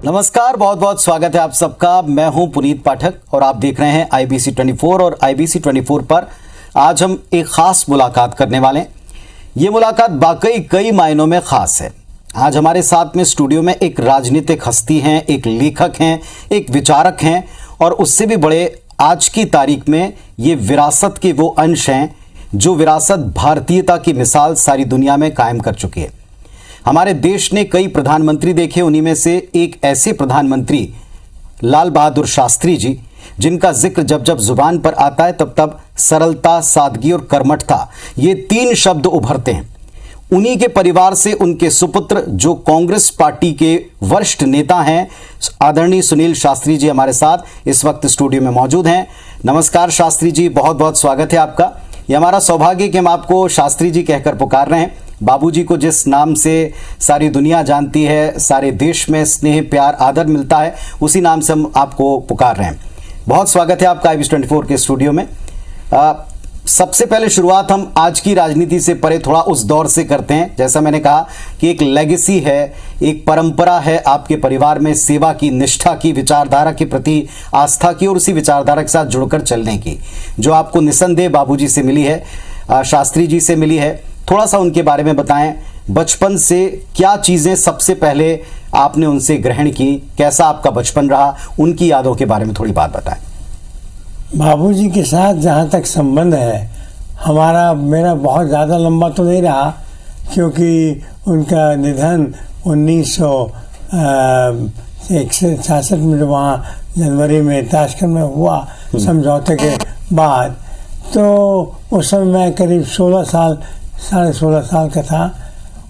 नमस्कार, बहुत बहुत स्वागत है आप सबका। मैं हूं पुनीत पाठक और आप देख रहे हैं IBC 24 और IBC 24 पर आज हम एक खास मुलाकात करने वाले हैं। ये मुलाकात वाकई कई मायनों में खास है। आज हमारे साथ में स्टूडियो में एक राजनीतिक हस्ती हैं, एक लेखक हैं, एक विचारक हैं और उससे भी बड़े आज की तारीख में ये विरासत के वो अंश हैं जो विरासत भारतीयता की मिसाल सारी दुनिया में कायम कर चुकी है। हमारे देश ने कई प्रधानमंत्री देखे, उन्हीं में से एक ऐसे प्रधानमंत्री लाल बहादुर शास्त्री जी, जिनका जिक्र जब जब जुबान पर आता है तब तब सरलता, सादगी और कर्मठता ये तीन शब्द उभरते हैं। उन्हीं के परिवार से उनके सुपुत्र जो कांग्रेस पार्टी के वरिष्ठ नेता हैं, आदरणीय सुनील शास्त्री जी हमारे साथ इस वक्त स्टूडियो में मौजूद हैं। नमस्कार शास्त्री जी, बहुत बहुत स्वागत है आपका। ये हमारा सौभाग्य कि हम आपको शास्त्री जी कहकर पुकार रहे हैं। बाबूजी को जिस नाम से सारी दुनिया जानती है, सारे देश में स्नेह, प्यार, आदर मिलता है, उसी नाम से हम आपको पुकार रहे हैं। बहुत स्वागत है आपका IBC 24 के स्टूडियो में। सबसे पहले शुरुआत हम आज की राजनीति से परे थोड़ा उस दौर से करते हैं। जैसा मैंने कहा कि एक लेगेसी है, एक परंपरा है आपके परिवार में सेवा की, निष्ठा की, विचारधारा के प्रति आस्था की और उसी विचारधारा के साथ जुड़कर चलने की, जो आपको निसंदेह बाबूजी से मिली है, शास्त्री जी से मिली है। थोड़ा सा उनके बारे में बताएं। बचपन से क्या चीज़ें सबसे पहले आपने उनसे ग्रहण की, कैसा आपका बचपन रहा, उनकी यादों के बारे में थोड़ी बात बताएं। बाबूजी के साथ जहाँ तक संबंध है मेरा बहुत ज़्यादा लंबा तो नहीं रहा, क्योंकि उनका निधन 1966 में वहाँ जनवरी में ताशकंद में हुआ समझौते के बाद। तो उस समय मैं करीब 16 साल का था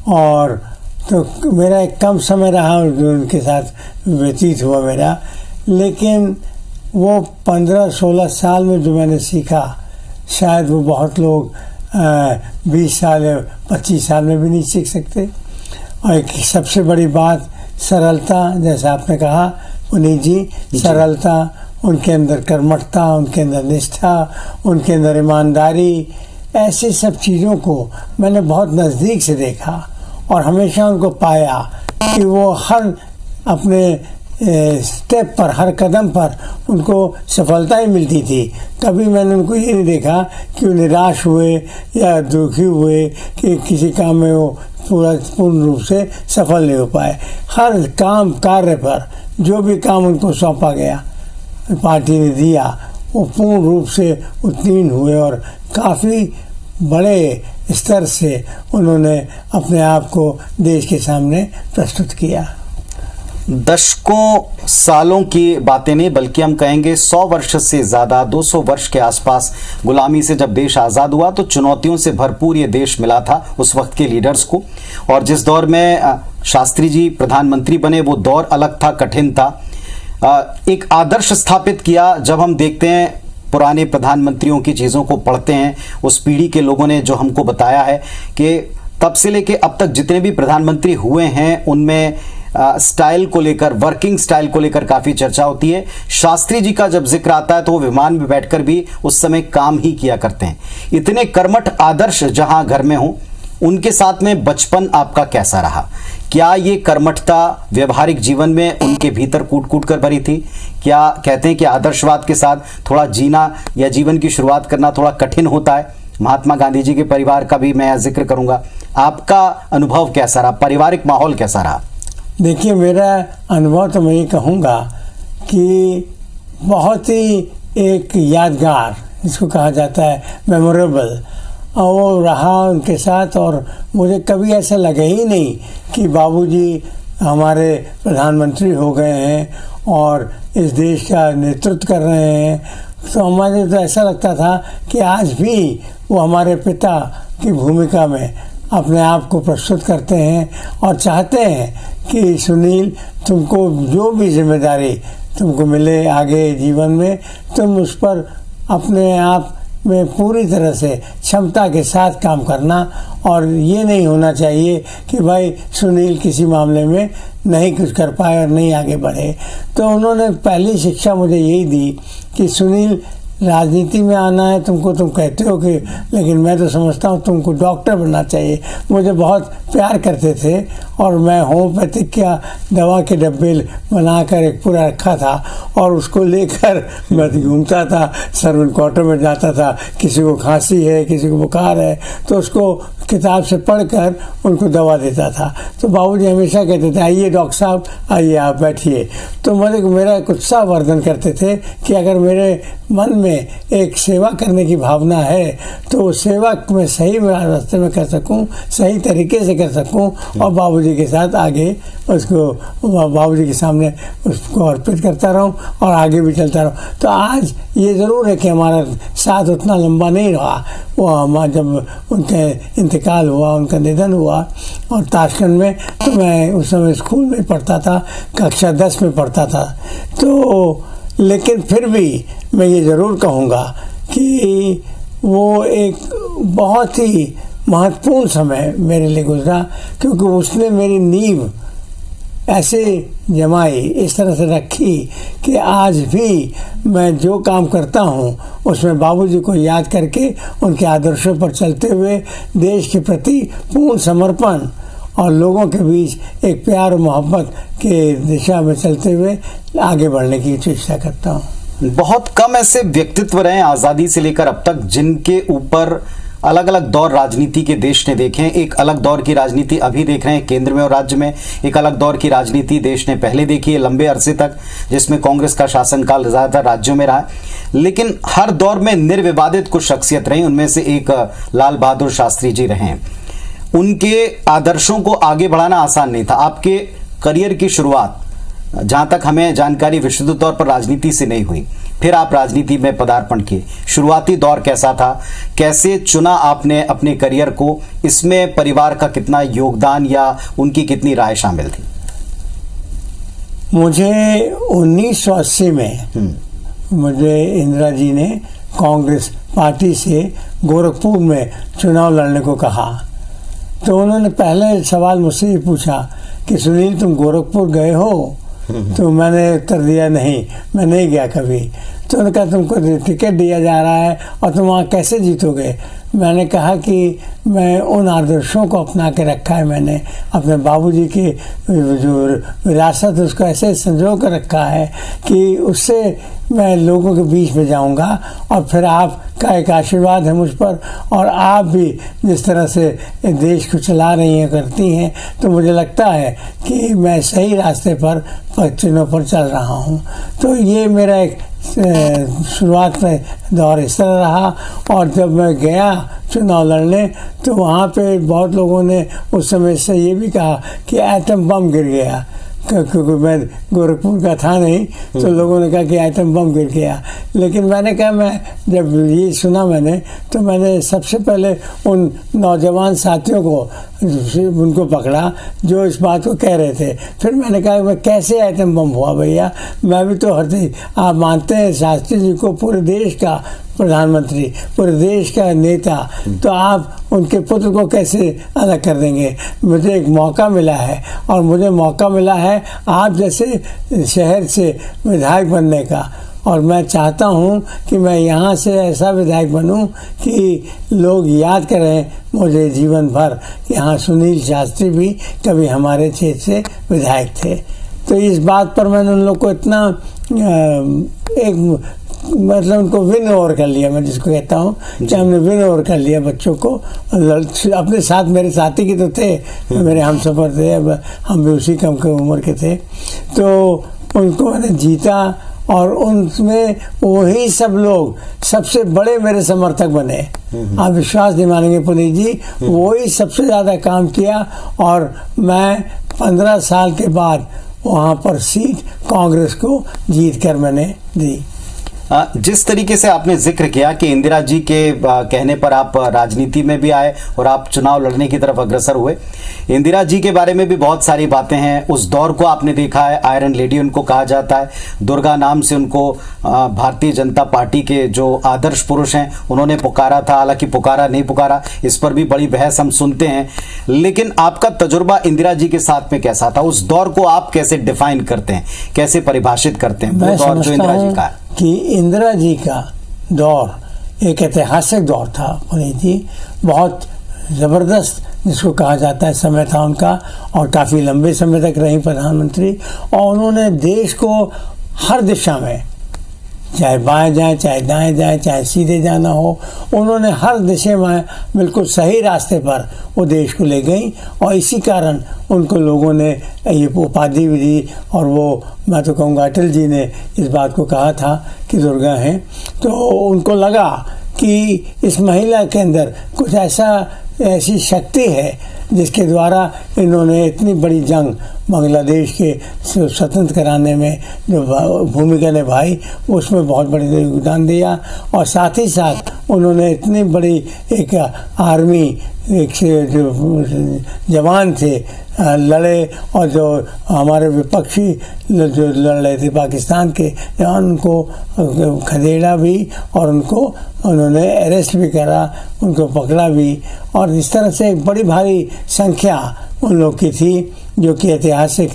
और तो मेरा एक कम समय रहा जो उनके साथ व्यतीत हुआ मेरा। लेकिन वो 15-16 साल में जो मैंने सीखा, शायद वो बहुत लोग 20 साल या 25 साल में भी नहीं सीख सकते। और एक सबसे बड़ी बात सरलता, जैसा आपने कहा पुनीत जी, सरलता, उनके अंदर कर्मठता, उनके अंदर निष्ठा, उनके अंदर ईमानदारी, ऐसे सब चीज़ों को मैंने बहुत नज़दीक से देखा और हमेशा उनको पाया कि वो हर अपने स्टेप पर, हर कदम पर उनको सफलता ही मिलती थी। कभी मैंने उनको ये नहीं देखा कि वो निराश हुए या दुखी हुए कि किसी काम में वो पूर्ण रूप से सफल नहीं हो पाए। हर कार्य पर जो भी काम उनको सौंपा गया, पार्टी ने दिया, वो पूर्ण रूप से उत्तीर्ण हुए और काफ़ी बड़े स्तर से उन्होंने अपने आप को देश के सामने प्रस्तुत किया। दशकों सालों की बातें नहीं, बल्कि हम कहेंगे 100 वर्ष से ज़्यादा, 200 वर्ष के आसपास गुलामी से जब देश आज़ाद हुआ तो चुनौतियों से भरपूर ये देश मिला था उस वक्त के लीडर्स को। और जिस दौर में शास्त्री जी प्रधानमंत्री बने वो दौर अलग था, कठिन था। एक आदर्श स्थापित किया। जब हम देखते हैं पुराने प्रधानमंत्रियों की चीज़ों को पढ़ते हैं, उस पीढ़ी के लोगों ने जो हमको बताया है कि तब से लेके अब तक जितने भी प्रधानमंत्री हुए हैं उनमें स्टाइल को लेकर, वर्किंग स्टाइल को लेकर काफ़ी चर्चा होती है। शास्त्री जी का जब जिक्र आता है तो वो विमान में बैठकर भी उस समय काम ही किया करते हैं। इतने कर्मठ आदर्श जहां घर में हों, उनके साथ में बचपन आपका कैसा रहा? क्या ये कर्मठता व्यवहारिक जीवन में उनके भीतर कूट कूट कर भरी थी? क्या कहते हैं कि आदर्शवाद के साथ थोड़ा जीना या जीवन की शुरुआत करना थोड़ा कठिन होता है? महात्मा गांधी जी के परिवार का भी मैं जिक्र करूंगा। आपका अनुभव कैसा रहा? पारिवारिक माहौल कैसा रहा? देखिए, मेरा अनुभव तो मैं ये कहूँगा कि बहुत ही एक यादगार, जिसको कहा जाता है मेमोरेबल, और वो रहा उनके साथ। और मुझे कभी ऐसा लगा ही नहीं कि बाबूजी हमारे प्रधानमंत्री हो गए हैं और इस देश का नेतृत्व कर रहे हैं। तो हमारे तो ऐसा लगता था कि आज भी वो हमारे पिता की भूमिका में अपने आप को प्रस्तुत करते हैं और चाहते हैं कि सुनील, तुमको जो भी जिम्मेदारी तुमको मिले आगे जीवन में, तुम उस पर अपने आप में पूरी तरह से क्षमता के साथ काम करना। और ये नहीं होना चाहिए कि भाई सुनील किसी मामले में नहीं कुछ कर पाए और नहीं आगे बढ़े। तो उन्होंने पहली शिक्षा मुझे यही दी कि सुनील, राजनीति में आना है तुमको, तुम कहते हो कि, लेकिन मैं तो समझता हूँ तुमको डॉक्टर बनना चाहिए। मुझे बहुत प्यार करते थे और मैं होम्योपैथिक क्या दवा के डब्बे बनाकर एक पूरा रखा था और उसको लेकर मैं घूमता था, सर्वेंट क्वार्टर में जाता था। किसी को खांसी है, किसी को बुखार है, तो उसको किताब से पढ़कर उनको दवा देता था। तो बाबूजी हमेशा कहते थे आइए डॉक्टर साहब, आइए आप बैठिए। तो मेरा एक उत्साहवर्धन करते थे कि अगर मेरे मन में एक सेवा करने की भावना है तो सेवा मैं सही रास्ते में कर सकूं, सही तरीके से कर सकूं और बाबूजी के साथ आगे उसको, बाबूजी के सामने उसको अर्पित करता रहूं और आगे भी चलता रहूं। तो आज ये ज़रूर है कि हमारा साथ उतना लंबा नहीं रहा। वो हमारा जब उनका इंतकाल हुआ, उनका निधन हुआ और ताशकंद में, तो मैं उस समय स्कूल में पढ़ता था, कक्षा 10 में पढ़ता था। तो लेकिन फिर भी मैं ये ज़रूर कहूँगा कि वो एक बहुत ही महत्वपूर्ण समय मेरे लिए गुजरा, क्योंकि उसने मेरी नींव ऐसे जमाई, इस तरह से रखी कि आज भी मैं जो काम करता हूँ उसमें बाबूजी को याद करके, उनके आदर्शों पर चलते हुए, देश के प्रति पूर्ण समर्पण और लोगों के बीच एक प्यार और मोहब्बत के दिशा में चलते हुए आगे बढ़ने की चेष्टा करता हूँ। बहुत कम ऐसे व्यक्तित्व रहे आज़ादी से लेकर अब तक जिनके ऊपर अलग अलग दौर राजनीति के देश ने देखे हैं। एक अलग दौर की राजनीति अभी देख रहे हैं केंद्र में और राज्य में, एक अलग दौर की राजनीति देश ने पहले देखी है लंबे अरसे तक, जिसमें कांग्रेस का शासनकाल ज़्यादातर राज्यों में रहा। लेकिन हर दौर में निर्विवादित कुछ शख्सियत रही, उनमें से एक लाल बहादुर शास्त्री जी रहे हैं। उनके आदर्शों को आगे बढ़ाना आसान नहीं था। आपके करियर की शुरुआत, जहां तक हमें जानकारी, विशुद्ध तौर पर राजनीति से नहीं हुई, फिर आप राजनीति में पदार्पण किए। शुरुआती दौर कैसा था, कैसे चुना आपने अपने करियर को, इसमें परिवार का कितना योगदान या उनकी कितनी राय शामिल थी? मुझे 1980 में मुझे इंदिरा जी ने कांग्रेस पार्टी से गोरखपुर में चुनाव लड़ने को कहा। तो उन्होंने पहले सवाल मुझसे ये पूछा कि सुनील तुम गोरखपुर गए हो? तो मैंने उत्तर दिया नहीं, मैं नहीं गया कभी। तो उन्होंने कहा तुमको टिकट दिया जा रहा है और तुम वहाँ कैसे जीतोगे? मैंने कहा कि मैं उन आदर्शों को अपना के रखा है, मैंने अपने बाबूजी की जो विरासत उसको ऐसे संजो कर रखा है कि उससे मैं लोगों के बीच में जाऊंगा और फिर आपका एक आशीर्वाद है मुझ पर और आप भी जिस तरह से देश को चला रही हैं, करती हैं, तो मुझे लगता है कि मैं सही रास्ते पर चिन्हों पर चल रहा हूँ। तो ये मेरा एक शुरुआत में दौर इस तरह रहा। और जब मैं गया चुनाव लड़ने तो वहाँ पे बहुत लोगों ने उस समय से ये भी कहा कि एटम बम गिर गया, क्योंकि मैं गोरखपुर का था नहीं, तो लोगों ने कहा कि एटम बम गिर गया। लेकिन मैंने कहा, मैं जब ये सुना मैंने, तो मैंने सबसे पहले उन नौजवान साथियों को उनको पकड़ा जो इस बात को कह रहे थे। फिर मैंने कहा मैं कैसे एटम बम हुआ भैया, मैं भी तो आप मानते हैं शास्त्री जी को पूरे देश का प्रधानमंत्री, पूरे देश का नेता, तो आप उनके पुत्र को कैसे अलग कर देंगे? मुझे एक मौका मिला है और मुझे मौका मिला है आप जैसे शहर से विधायक बनने का, और मैं चाहता हूं कि मैं यहां से ऐसा विधायक बनूं कि लोग याद करें मुझे जीवन भर कि हाँ सुनील शास्त्री भी कभी हमारे क्षेत्र से विधायक थे। तो इस बात पर मैंने उन लोग को इतना एक मतलब उनको विन ओवर कर लिया, मैं जिसको कहता हूँ कि हमने विन ओवर कर लिया बच्चों को। अपने साथ मेरे साथी के तो थे, मेरे हम सफ़र थे, अब हम भी उसी कम के उम्र के थे, तो उनको मैंने जीता और उनमें वही सब लोग सबसे बड़े मेरे समर्थक बने। आप विश्वास नहीं मानेंगे पुनीत जी, वही सबसे ज़्यादा काम किया और मैं 15 साल के बाद वहाँ पर सीट कांग्रेस को जीत कर मैंने दी। जिस तरीके से आपने जिक्र किया कि इंदिरा जी के कहने पर आप राजनीति में भी आए और आप चुनाव लड़ने की तरफ अग्रसर हुए, इंदिरा जी के बारे में भी बहुत सारी बातें हैं। उस दौर को आपने देखा है, आयरन लेडी उनको कहा जाता है, दुर्गा नाम से उनको भारतीय जनता पार्टी के जो आदर्श पुरुष हैं उन्होंने पुकारा था। हालांकि पुकारा नहीं पुकारा, इस पर भी बड़ी बहस हम सुनते हैं, लेकिन आपका तजुर्बा इंदिरा जी के साथ में कैसा था? उस दौर को आप कैसे डिफाइन करते हैं, कैसे परिभाषित करते हैं वो दौर जो इंदिरा जी का है? कि इंदिरा जी का दौर एक ऐतिहासिक दौर था पुनीत जी, बहुत ज़बरदस्त जिसको कहा जाता है समय था उनका, और काफ़ी लंबे समय तक रही प्रधानमंत्री। और उन्होंने देश को हर दिशा में, चाहे बाएं जाए चाहे दाएं जाए चाहे सीधे जाना हो, उन्होंने हर दिशा में बिल्कुल सही रास्ते पर वो देश को ले गई। और इसी कारण उनको लोगों ने ये उपाधि भी दी। और वो मैं तो कहूँगा अटल जी ने इस बात को कहा था कि दुर्गा हैं, तो उनको लगा कि इस महिला के अंदर कुछ ऐसी शक्ति है जिसके द्वारा इन्होंने इतनी बड़ी जंग बांग्लादेश के स्वतंत्र कराने में जो भूमिका निभाई, उसमें बहुत बड़ी योगदान दिया। और साथ ही साथ उन्होंने इतनी बड़ी एक आर्मी, एक जो जवान थे लड़े, और जो हमारे विपक्षी जो लड़ रहे थे पाकिस्तान के जवान, उनको खदेड़ा भी और उनको उन्होंने अरेस्ट भी करा, उनको पकड़ा भी। और इस तरह से एक बड़ी भारी संख्या उन लोग की थी, जो कि ऐतिहासिक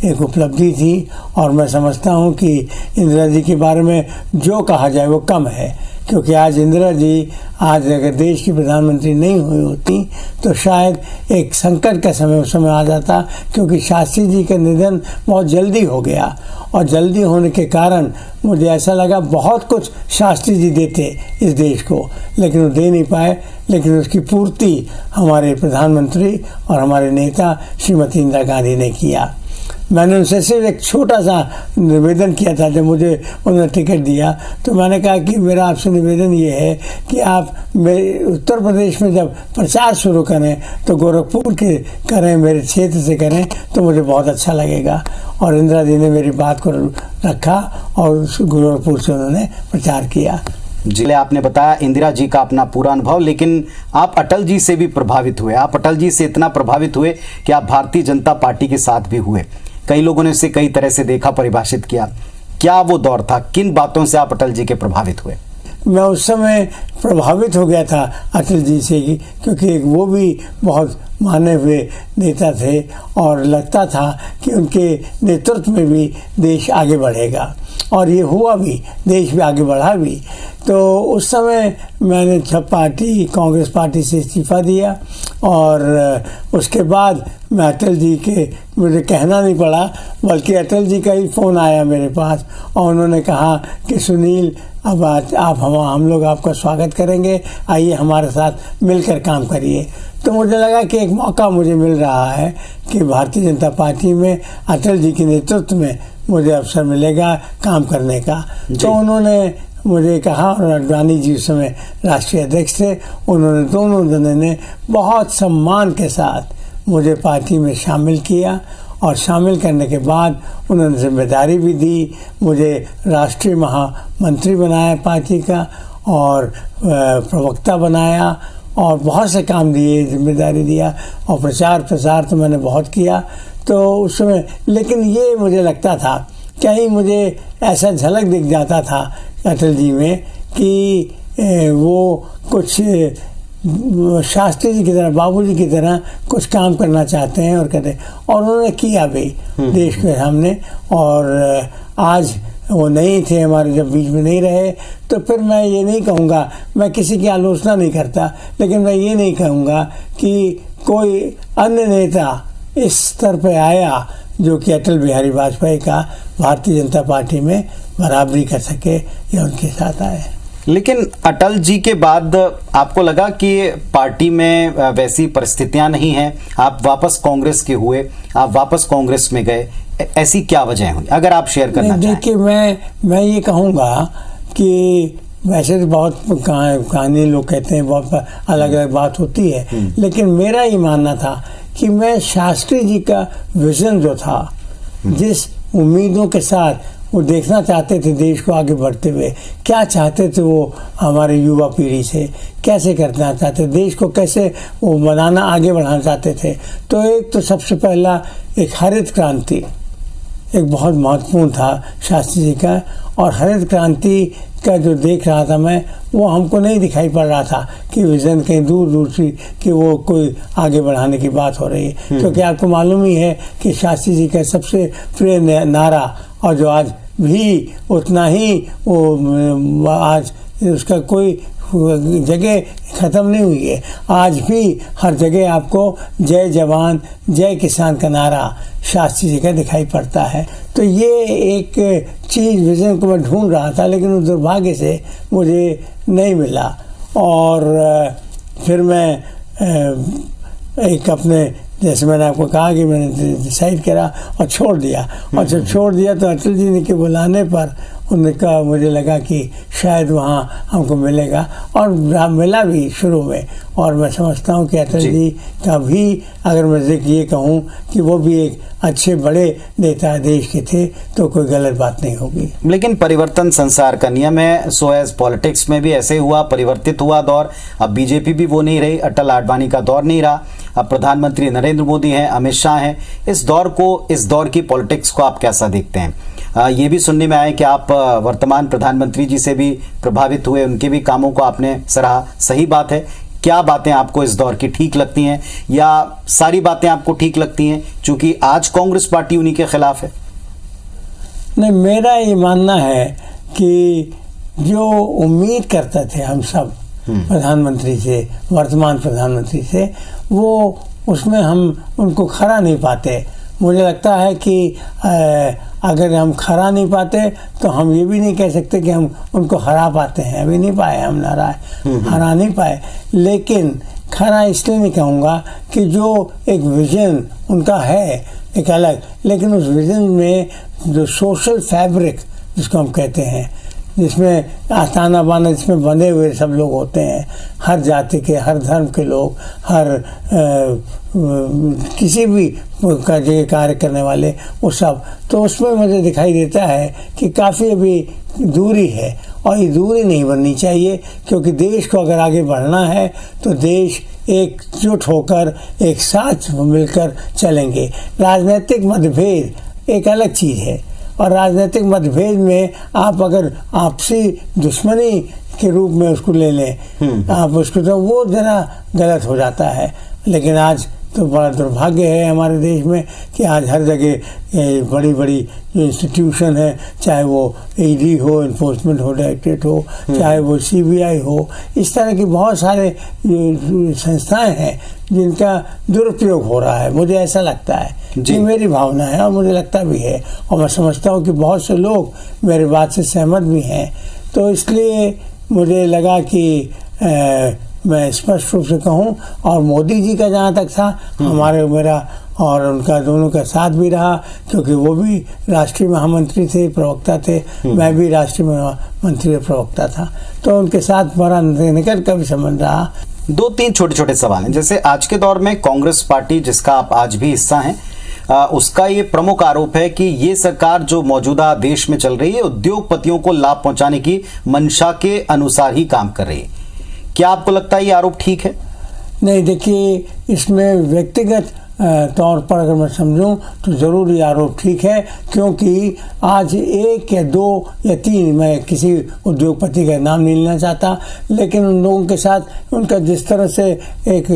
एक उपलब्धि थी। और मैं समझता हूँ कि इंदिरा जी के बारे में जो कहा जाए वो कम है, क्योंकि आज इंदिरा जी आज अगर देश की प्रधानमंत्री नहीं हुई होती तो शायद एक संकट का समय उस समय आ जाता, क्योंकि शास्त्री जी का निधन बहुत जल्दी हो गया। और जल्दी होने के कारण मुझे ऐसा लगा बहुत कुछ शास्त्री जी देते इस देश को, लेकिन वो दे नहीं पाए। लेकिन उसकी पूर्ति हमारे प्रधानमंत्री और हमारे नेता श्रीमती इंदिरा गांधी ने किया। मैंने उनसे सिर्फ एक छोटा सा निवेदन किया था। जब मुझे उन्होंने टिकट दिया तो मैंने कहा कि मेरा आपसे निवेदन ये है कि आप मेरे उत्तर प्रदेश में जब प्रचार शुरू करें तो गोरखपुर के करें, मेरे क्षेत्र से करें, तो मुझे बहुत अच्छा लगेगा। और इंदिरा जी ने मेरी बात को रखा और गोरखपुर से उन्होंने प्रचार किया। जी, आपने बताया इंदिरा जी का अपना पूरा अनुभव, लेकिन आप अटल जी से भी प्रभावित हुए। आप अटल जी से इतना प्रभावित हुए कि आप भारतीय जनता पार्टी के साथ भी हुए। कई लोगों ने इसे कई तरह से देखा, परिभाषित किया। क्या वो दौर था? किन बातों से आप अटल जी के प्रभावित हुए? मैं उस समय प्रभावित हो गया था अटल जी से, क्योंकि वो भी बहुत माने हुए नेता थे और लगता था कि उनके नेतृत्व में भी देश आगे बढ़ेगा। और ये हुआ भी, देश भी आगे बढ़ा भी। तो उस समय मैंने कांग्रेस पार्टी से इस्तीफा दिया। और उसके बाद मैं अटल जी के, मुझे कहना नहीं पड़ा, बल्कि अटल जी का ही फ़ोन आया मेरे पास और उन्होंने कहा कि सुनील, अब आप हम लोग आपका स्वागत करेंगे, आइए हमारे साथ मिलकर काम करिए। तो मुझे लगा कि एक मौका मुझे मिल रहा है कि भारतीय जनता पार्टी में अटल जी के नेतृत्व में मुझे अवसर मिलेगा काम करने का। तो उन्होंने मुझे कहा, और अडवाणी जी उस समय राष्ट्रीय अध्यक्ष थे, उन्होंने दोनों जनों ने बहुत सम्मान के साथ मुझे पार्टी में शामिल किया। और शामिल करने के बाद उन्होंने जिम्मेदारी भी दी, मुझे राष्ट्रीय महामंत्री बनाया पार्टी का, और प्रवक्ता बनाया, और बहुत से काम दिए, जिम्मेदारी दिया। और प्रचार तो मैंने बहुत किया। तो उस समय, लेकिन ये मुझे लगता था, कहीं मुझे ऐसा झलक दिख जाता था अटल जी में कि वो कुछ शास्त्री जी की तरह, बाबूजी की तरह कुछ काम करना चाहते हैं और करते हैं। और उन्होंने किया भी देश के सामने। और आज वो नहीं थे हमारे, जब बीच में नहीं रहे, तो फिर मैं ये नहीं कहूँगा, मैं किसी की आलोचना नहीं करता, लेकिन मैं ये नहीं कहूँगा कि कोई अन्य नेता इस स्तर पे आया जो कि अटल बिहारी वाजपेयी का भारतीय जनता पार्टी में बराबरी कर सके या उनके साथ आए। लेकिन अटल जी के बाद आपको लगा कि पार्टी में वैसी परिस्थितियां नहीं हैं, आप वापस कांग्रेस के हुए, आप वापस कांग्रेस में गए, ऐसी क्या वजह हुई, अगर आप शेयर करना चाहें? देखिए, मैं ये कहूँगा कि वैसे तो बहुत कहानी लोग कहते हैं, बहुत अलग अलग बात होती है, लेकिन मेरा ये मानना था कि मैं शास्त्री जी का विजन जो था, जिस उम्मीदों के साथ वो देखना चाहते थे देश को आगे बढ़ते हुए, क्या चाहते थे वो हमारे युवा पीढ़ी से, कैसे करना चाहते, देश को कैसे वो बनाना, आगे बढ़ाना चाहते थे। तो एक तो सबसे पहला एक हरित क्रांति एक बहुत महत्वपूर्ण था शास्त्री जी का। और हरित क्रांति का जो देख रहा था मैं, वो हमको नहीं दिखाई पड़ रहा था कि विजन कहीं दूर दूर से कि वो कोई आगे बढ़ाने की बात हो रही है। क्योंकि आपको मालूम ही है कि शास्त्री जी का सबसे प्रिय नारा, और जो आज भी उतना ही वो आज उसका कोई जगह ख़त्म नहीं हुई है। आज भी हर जगह आपको जय जवान जय किसान का नारा शास्त्री जी का दिखाई पड़ता है। तो ये एक चीज़ विजन को मैं ढूंढ रहा था, लेकिन उस दुर्भाग्य से मुझे नहीं मिला। और फिर मैं एक अपने, जैसे मैंने आपको कहा कि मैंने डिसाइड करा और छोड़ दिया। और जब छोड़ दिया तो अटल जी ने के बुलाने पर उनका मुझे लगा कि शायद वहाँ हमको मिलेगा, और मिला भी शुरू में। और मैं समझता हूँ कि अटल जी का भी, अगर मैं ये कहूँ कि वो भी एक अच्छे बड़े नेता देश के थे, तो कोई गलत बात नहीं होगी। लेकिन परिवर्तन संसार का नियम है, सो एज पॉलिटिक्स में भी ऐसे हुआ, परिवर्तित हुआ दौर। अब बीजेपी भी वो नहीं रही, अटल आडवाणी का दौर नहीं रहा, अब प्रधानमंत्री नरेंद्र मोदी हैं, अमित शाह हैं। इस दौर की पॉलिटिक्स को आप कैसा देखते हैं? ये भी सुनने में आया कि आप वर्तमान प्रधानमंत्री जी से भी प्रभावित हुए, उनके भी कामों को आपने सराहा। सही बात है। क्या बातें आपको इस दौर की ठीक लगती हैं, या सारी बातें आपको ठीक लगती हैं चूंकि आज कांग्रेस पार्टी उन्हीं के खिलाफ है? नहीं, मेरा ये मानना है कि जो उम्मीद करते थे हम सब प्रधानमंत्री से, वर्तमान प्रधानमंत्री से, वो उसमें हम उनको खरा नहीं पाते। मुझे लगता है कि अगर हम खरा नहीं पाते तो हम ये भी नहीं कह सकते कि हम उनको हरा पाते हैं। अभी नहीं पाए, हम हरा नहीं पाए। लेकिन खरा इसलिए नहीं कहूँगा कि जो एक विजन उनका है एक अलग, लेकिन उस विजन में जो सोशल फैब्रिक जिसको हम कहते हैं, जिसमें आस्थाना बाना जिसमें बंधे हुए सब लोग होते हैं, हर जाति के, हर धर्म के लोग, हर किसी भी जगह कार्य करने वाले, वो सब, तो उसमें मुझे दिखाई देता है कि काफ़ी अभी दूरी है। और ये दूरी नहीं बननी चाहिए, क्योंकि देश को अगर आगे बढ़ना है तो देश एकजुट होकर एक साथ मिलकर चलेंगे। राजनीतिक मतभेद एक अलग चीज़ है, और राजनीतिक मतभेद में आप अगर आपसी दुश्मनी के रूप में उसको ले लें आप उसको, तो वो ज़रा गलत हो जाता है। लेकिन आज तो बड़ा दुर्भाग्य है हमारे देश में कि आज हर जगह बड़ी बड़ी जो इंस्टीट्यूशन है, चाहे वो ईडी हो, इन्फोर्समेंट हो, डायरेक्टरेट हो, चाहे वो सीबीआई हो, इस तरह की बहुत सारे संस्थाएं हैं जिनका दुरुपयोग हो रहा है। मुझे ऐसा लगता है, ये मेरी भावना है और मुझे लगता भी है, और मैं समझता हूँ कि बहुत से लोग मेरी बात से सहमत भी हैं। तो इसलिए मुझे लगा कि मैं स्पष्ट रूप से कहूँ, और मोदी जी का जहाँ तक था, मेरा और उनका दोनों का साथ भी रहा, क्योंकि वो भी राष्ट्रीय महामंत्री थे, प्रवक्ता थे, मैं भी राष्ट्रीय महामंत्री प्रवक्ता था, तो उनके साथ बड़ा निकट का भी संबंध रहा। 2-3 छोटे-छोटे सवाल हैं। जैसे आज के दौर में कांग्रेस पार्टी, जिसका आप आज भी हिस्सा हैं, उसका ये प्रमुख आरोप है कि ये सरकार जो मौजूदा देश में चल रही है, उद्योगपतियों को लाभ पहुंचाने की मंशा के अनुसार ही काम कर रही है। क्या आपको लगता है ये आरोप ठीक है? नहीं, देखिए, इसमें व्यक्तिगत तौर पर अगर मैं समझूं तो ज़रूर ये आरोप ठीक है, क्योंकि आज 1 या 2 या 3, मैं किसी उद्योगपति का नाम नहीं लेना चाहता, लेकिन उन लोगों के साथ उनका जिस तरह से एक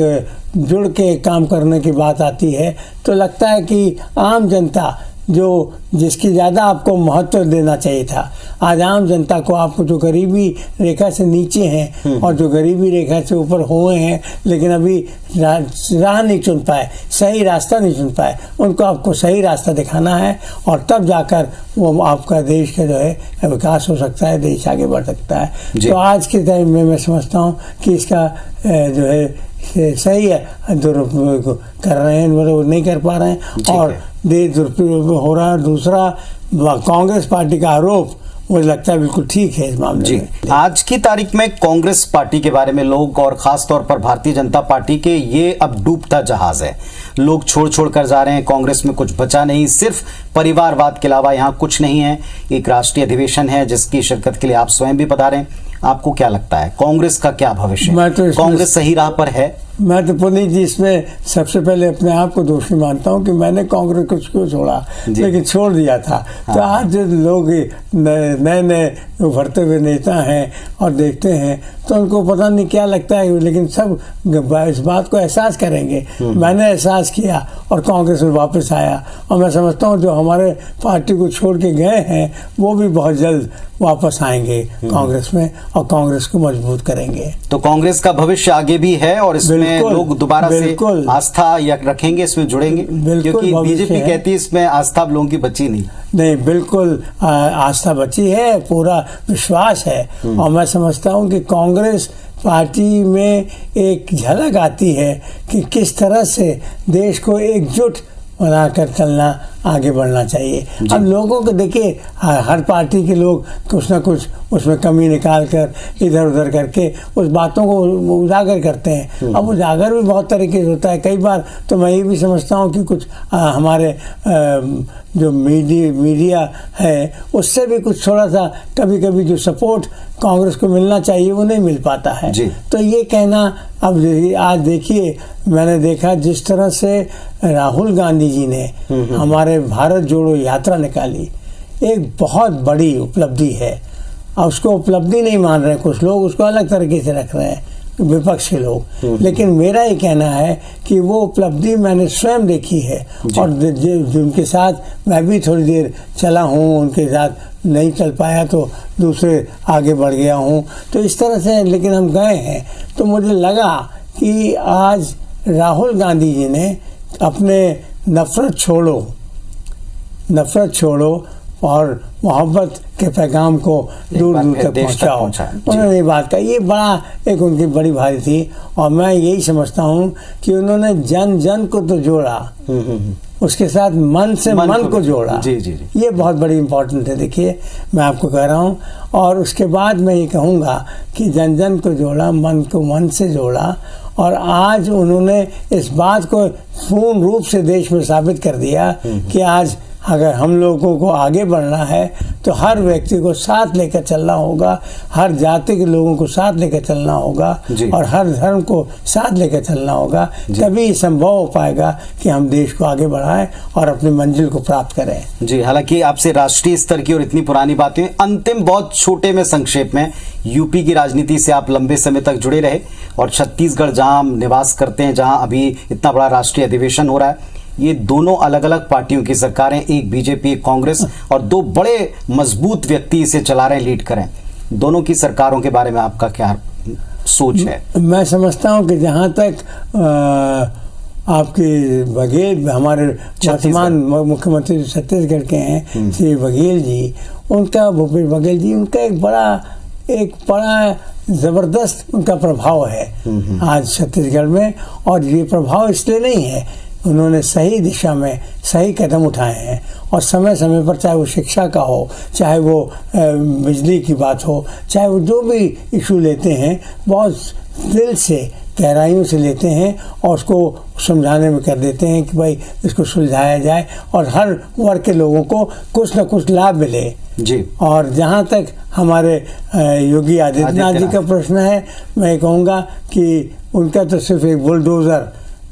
जुड़ के काम करने की बात आती है, तो लगता है कि आम जनता जिसकी ज़्यादा आपको महत्व देना चाहिए था, आज आम जनता को, आपको जो गरीबी रेखा से नीचे हैं और जो गरीबी रेखा से ऊपर हुए हैं लेकिन अभी राह नहीं चुन पाए, सही रास्ता नहीं चुन पाए, उनको आपको सही रास्ता दिखाना है, और तब जाकर वो आपका देश का जो है विकास हो सकता है, देश आगे बढ़ सकता है। तो आज के टाइम में मैं समझता हूँ कि इसका जो है सही है दुरुपयोग कर रहे हैं, मतलब नहीं कर पा रहे हैं, और देश दुरुपयोग हो रहा है। दूसरा, कांग्रेस पार्टी का आरोप मुझे लगता है बिल्कुल ठीक है इस मामले में। आज की तारीख में कांग्रेस पार्टी के बारे में लोग, और खास तौर पर भारतीय जनता पार्टी के, ये अब डूबता जहाज है। लोग छोड़ कर जा रहे हैं, कांग्रेस में कुछ बचा नहीं, सिर्फ परिवारवाद के अलावा यहाँ कुछ नहीं है। एक राष्ट्रीय अधिवेशन है जिसकी शिरकत के लिए आप स्वयं भी पधारे। आपको क्या लगता है, कांग्रेस का क्या भविष्य है? कांग्रेस सही राह पर है? मैं तो पुनीत जी इसमें सबसे पहले अपने आप को दोषी मानता हूँ कि मैंने कांग्रेस को क्यों छोड़ा, लेकिन छोड़ दिया था। तो आज जो लोग नए नए उभरते हुए नेता हैं और देखते हैं तो उनको पता नहीं क्या लगता है, लेकिन सब इस बात को एहसास करेंगे। मैंने एहसास किया और कांग्रेस में वापस आया, और मैं समझता हूँ जो हमारे पार्टी को छोड़ के गए हैं वो भी बहुत जल्द वापस आएंगे कांग्रेस में और कांग्रेस को मजबूत करेंगे। तो कांग्रेस का भविष्य आगे भी है और इसमें लोग दोबारा से आस्था या रखेंगे, इसमें जुड़ेंगे, क्योंकि बीजेपी कहती है इसमें आस्था लोगों की बची नहीं। बिल्कुल आस्था बची है, पूरा विश्वास है। और मैं समझता हूँ कि कांग्रेस पार्टी में एक झलक आती है कि किस तरह से देश को एकजुट बनाकर चलना, आगे बढ़ना चाहिए। अब लोगों को देखिए, हर पार्टी के लोग कुछ ना कुछ उसमें कमी निकाल कर इधर उधर करके उस बातों को उजागर करते हैं। अब उजागर भी बहुत तरीके से होता है। कई बार तो मैं ये भी समझता हूँ कि कुछ हमारे जो मीडिया है उससे भी कुछ थोड़ा सा कभी कभी जो सपोर्ट कांग्रेस को मिलना चाहिए वो नहीं मिल पाता है। तो ये कहना, अब आज देखिए, मैंने देखा जिस तरह से राहुल गांधी जी ने हमारे भारत जोड़ो यात्रा निकाली, एक बहुत बड़ी उपलब्धि है। अब उसको उपलब्धि नहीं मान रहे कुछ लोग, उसको अलग तरीके से रख रहे हैं विपक्ष के लोग। लेकिन मेरा ये कहना है कि वो उपलब्धि मैंने स्वयं देखी है, और जिनके साथ मैं भी थोड़ी देर चला हूँ, उनके साथ नहीं चल पाया तो दूसरे आगे बढ़ गया हूँ। तो इस तरह से लेकिन हम गए हैं। तो मुझे लगा कि आज राहुल गांधी जी ने अपने नफरत छोड़ो और मोहब्बत के पैगाम को दूर दूर तक पहुँचाओ, उन्होंने ये बात कही। ये बड़ा एक उनकी बड़ी भारी थी, और मैं यही समझता हूँ कि उन्होंने जन जन को तो जोड़ा, उसके साथ मन से मन को जोड़ा। जी। ये बहुत बड़ी इम्पोर्टेंट है। देखिए, मैं आपको कह रहा हूँ, और उसके बाद मैं ये कहूँगा कि जन जन को जोड़ा, मन को मन से जोड़ा, और आज उन्होंने इस बात को पूर्ण रूप से देश में साबित कर दिया कि आज अगर हम लोगों को आगे बढ़ना है तो हर व्यक्ति को साथ लेकर चलना होगा, हर जाति के लोगों को साथ लेकर चलना होगा, और हर धर्म को साथ लेकर चलना होगा। तभी संभव हो पाएगा कि हम देश को आगे बढ़ाएं और अपनी मंजिल को प्राप्त करें। जी, हालांकि आपसे राष्ट्रीय स्तर की और इतनी पुरानी बातें, अंतिम बहुत छोटे में संक्षेप में, यूपी की राजनीति से आप लंबे समय तक जुड़े रहे, और छत्तीसगढ़ जहां निवास करते हैं, जहां अभी इतना बड़ा राष्ट्रीय अधिवेशन हो रहा है, ये दोनों अलग अलग पार्टियों की सरकारें, एक बीजेपी एक कांग्रेस, और दो बड़े मजबूत व्यक्ति इसे चला रहे हैं, लीड करें। दोनों की सरकारों के बारे में आपका क्या सोच है? मैं समझता हूं कि जहां तक आपके बघेल, हमारे वर्तमान मुख्यमंत्री छत्तीसगढ़ के हैं श्री बघेल जी, भूपेश बघेल जी, उनका एक बड़ा जबरदस्त उनका प्रभाव है आज छत्तीसगढ़ में। और ये प्रभाव इसलिए नहीं है, उन्होंने सही दिशा में सही कदम उठाए हैं, और समय समय पर, चाहे वो शिक्षा का हो, चाहे वो बिजली की बात हो, चाहे वो जो भी इशू लेते हैं, बहुत दिल से गहराइयों से लेते हैं और उसको समझाने में कर देते हैं कि भाई इसको सुलझाया जाए और हर वर्ग के लोगों को कुछ न कुछ लाभ मिले। जी। और जहाँ तक हमारे योगी आदित्यनाथ जी का प्रश्न है, मैं कहूँगा कि उनका तो सिर्फ एक बुलडोज़र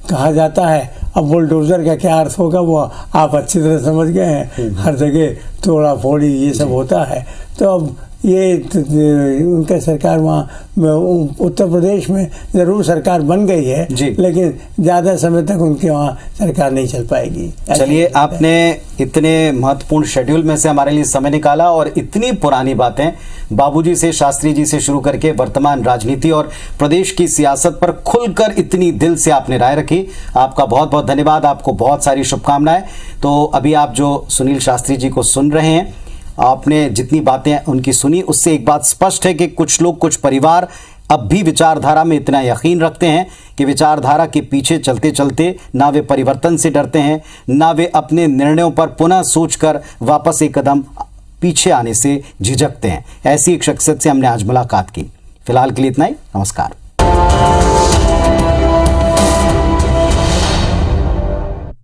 कहा जाता है। अब बुलडोज़र का क्या अर्थ होगा वो आप अच्छी तरह समझ गए हैं। हर जगह तोड़ा फोड़ी ये सब होता है। तो अब ये उनका सरकार वहाँ उत्तर प्रदेश में ज़रूर सरकार बन गई है, लेकिन ज़्यादा समय तक उनके वहाँ सरकार नहीं चल पाएगी। चलिए, आपने इतने महत्वपूर्ण शेड्यूल में से हमारे लिए समय निकाला और इतनी पुरानी बातें बाबूजी से, शास्त्री जी से शुरू करके वर्तमान राजनीति और प्रदेश की सियासत पर खुलकर इतनी दिल से आपने राय रखी। आपका बहुत बहुत धन्यवाद, आपको बहुत सारी शुभकामनाएं। तो अभी आप जो सुनील शास्त्री जी को सुन रहे हैं, आपने जितनी बातें उनकी सुनी, उससे एक बात स्पष्ट है कि कुछ लोग, कुछ परिवार अब भी विचारधारा में इतना यकीन रखते हैं कि विचारधारा के पीछे चलते चलते ना वे परिवर्तन से डरते हैं, ना वे अपने निर्णयों पर पुनः सोचकर वापस एक कदम पीछे आने से झिझकते हैं। ऐसी एक शख्सियत से हमने आज मुलाकात की। फिलहाल के लिए इतना ही। नमस्कार।